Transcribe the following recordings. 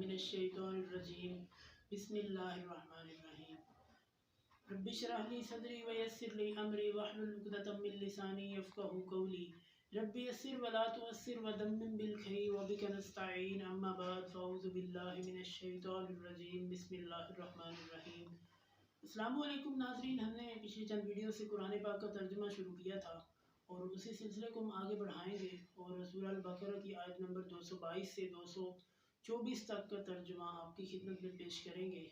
मिनश्शैतानिर्रजीम बिस्मिल्लाहिर्रहमानिर्रहीम रब्बि इश्रह ली सदरी वयस्सिर ली अमरी वहलुल उक़दतम मिन लिसानी यफ़क़हू क़ौली रब्बि यस्सिर वला तुअस्सिर वदम्मिम बिल खैर वबिका नस्तईन अम्मा बाद फ़अऊज़ु बिल्लाहि मिनश्शैतानिर्रजीम बिस्मिल्लाहिर्रहमानिर्रहीम। अस्सलामु अलैकुम नाज़रीन, हमने पिछले चंद वीडियो से कुरान पाक का तर्जुमा शुरू किया था और उसी सिलसिले को हम आगे बढ़ाएंगे और सूरह अल-बक़रा की आयत नंबर 222 से 224 तक का तर्जुमा आपकी खिदमत में पेश करेंगे।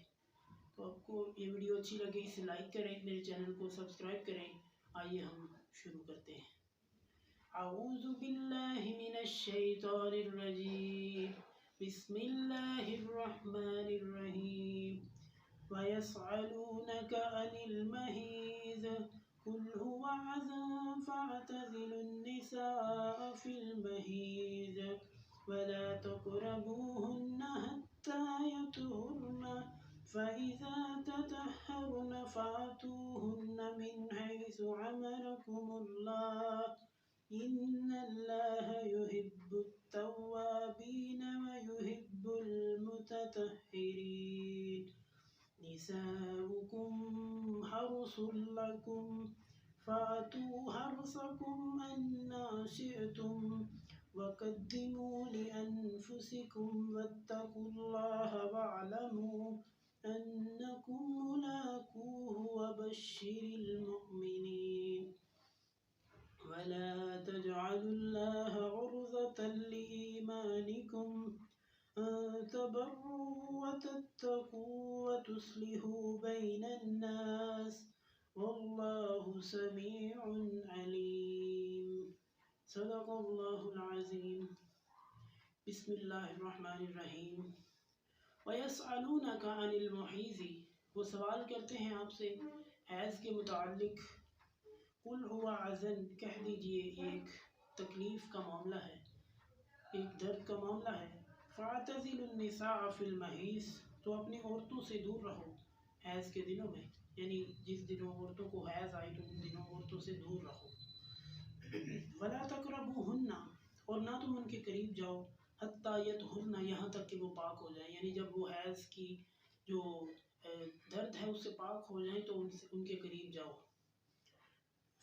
तो आपको ये वीडियो अच्छी लगे इसे लाइक करें, मेरे चैनल को सब्सक्राइब करें। आइए हम शुरू करते हैं। अऊज़ु बिल्लाहि मिनश शैतानिर रजीम बिस्मिल्लाहिर रहमानिर रहीम वयस्अलूनका अनिल महीज़ कुल हुवा अज़न फ़अतज़िलुन निसाअ फ़िल महीज़ वला तक़रबूहुन्न हत्ता यतहुरन फ़इज़ा ततहहरन फ़अतूहुन्न मिन हैसु अमरकुमुल्लाह इन्नल्लाह युहिब्बुत तव्वाबीन व युहिब्बुल मुततह्हिरीन। निसाउकुम हर्सुल लकुम फ़अतू हर्सकुम अन्ना शिअ्तुम वक़द्दिमू लिअन्फुसिकुम वत्तक़ुल्लाह वअलमू अन्नकुम मुलाक़ूहु वबश्शिरिल मुमिनीन। वला तजअलुल्लाह उर्ज़तन लिईमानिकुम अन तबर्रू वतत्तक़ू वतुस्लिहू बैनन्नास वल्लाहु समीउन अलीम। सदक़ल्लाहुल अज़ीम। बिस्मिल्लाहिर्रहमानिर्रहीम। वयस्अलूनका अनिल महीज़ि, वो सवाल करते हैं आपसे हैज़ के मुताल्लिक़। कुल हुवा अज़न, कह दीजिए एक तकलीफ़ का मामला है, एक दर्द का मामला है। फ़अतज़िलुन निसाअ फ़िल महीज़, तो अपनी औरतों से दूर रहो हैज़ के दिनों में, यानी जिस दिनों औरतों को हैज़ आए तो उन दिनों औरतों से दूर रहो। वला तक़रबूहुन्ना, और ना तुम उनके करीब जाओ, हत्ता यतहुरना, यहाँ तक कि वो पाक हो जाए, यानी जब वो हैज़ की जो दर्द है उससे पाक हो जाए तो उनके करीब जाओ।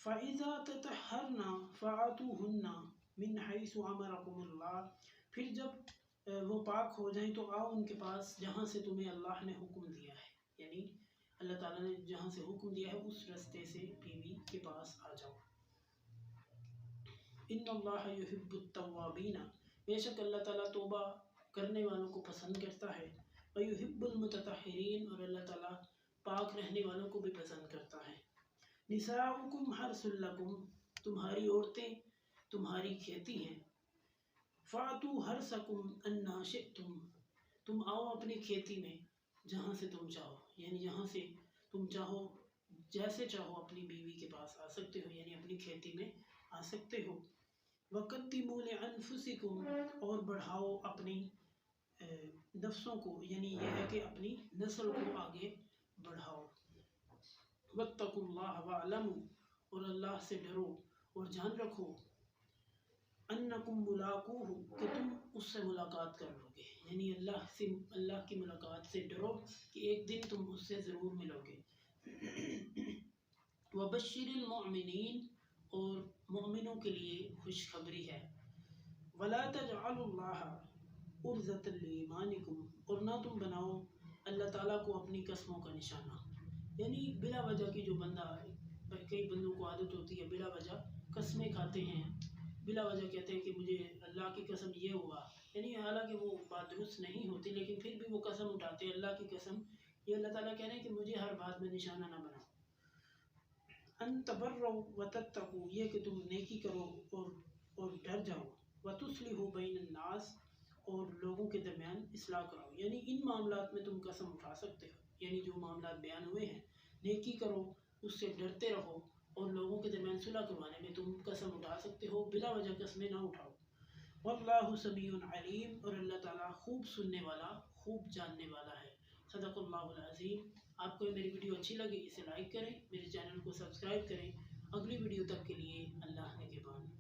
फ़इज़ा ततहहरना फ़अतूहुन्ना मिन हैसु अमरकुमुल्लाह, फिर जब वो पाक हो जाएं तो आओ उनके पास जहाँ से तुम्हें अल्लाह ने हुक्म दिया है, यानी अल्लाह ताला ने जहाँ से हुक्म दिया है उस रास्ते से बीवी के पास आ जाओ। इन्नल्लाह युहिब्बुत तव्वाबीना, बेशक अल्लाह ताला तौबा करने वालों को पसंद करता है। व युहिब्बुल मुततह्हिरीन, और अल्लाह ताला पाक रहने वालों को भी पसंद करता है। निसाउकुम हर्सुल लकुम, तुम्हारी औरतें तुम्हारी खेती हैं। फ़अतू हर्सकुम अन्ना शिअ्तुम, तुम आओ अपनी खेती में जहाँ से तुम चाहो, यानी जहाँ से तुम चाहो जैसे चाहो अपनी बीवी के पास आ सकते हो, यानी अपनी खेती में आ सकते हो। वक़द्दिमू लिअन्फुसिकुम, और बढ़ाओ अपनी नफ्सों को, यानी यह है कि अपनी नस्ल को आगे बढ़ाओ। वत्तक़ुल्लाह वअलमू, और अल्लाह से डरो और जान रखो, अन्नकुम मुलाक़ूहु, कि तुम उससे मुलाकात कर लोगे, यानी अल्लाह की मुलाकात से डरो कि एक दिन तुम उससे ज़रूर मिलोगे। वबश्शिरिल मुमिनीन, और मोमिनों के लिए खुशखबरी है। वला तजअलुल्लाह उर्ज़तन लिईमानिकुम, और ना तुम बनाओ अल्लाह ताला को अपनी कसमों का निशाना, यानी बिला वजह की जो बंदा, कई बंदों को आदत होती है बिला वजह कसमें खाते हैं, बिला वजह कहते हैं कि मुझे अल्लाह की कसम ये हुआ, यानी हालांकि वो बात दुरुस्त नहीं होती लेकिन फिर भी वो कसम उठाते हैं अल्लाह की कसम। ये अल्लाह ताला कह रहे हैं कि मुझे हर बात में निशाना ना बनाओ। अन तबर्रू वतत्तकू, ये कि तुम नेकी करो और डर जाओ। वतुस्लिहू बैनन्नास, और लोगों के दरमियान इस्लाह कराओ, यानी इन मामलात में तुम कसम उठा सकते हो, यानी जो मामलात बयान हुए हैं नेकी करो, उससे डरते रहो, और लोगों के दरमियान सुलह करवाने में तुम कसम उठा सकते हो, बिला वजह कसमें ना उठाओ। वल्लाहु समीउन अलीम, और अल्लाह ताला खूब सुनने वाला खूब जानने वाला है। सदक़ल्लाहुल अज़ीम। आपको मेरी वीडियो अच्छी लगी इसे लाइक करें, मेरे चैनल को सब्सक्राइब करें। अगली वीडियो तक के लिए अल्लाह ने के बाद।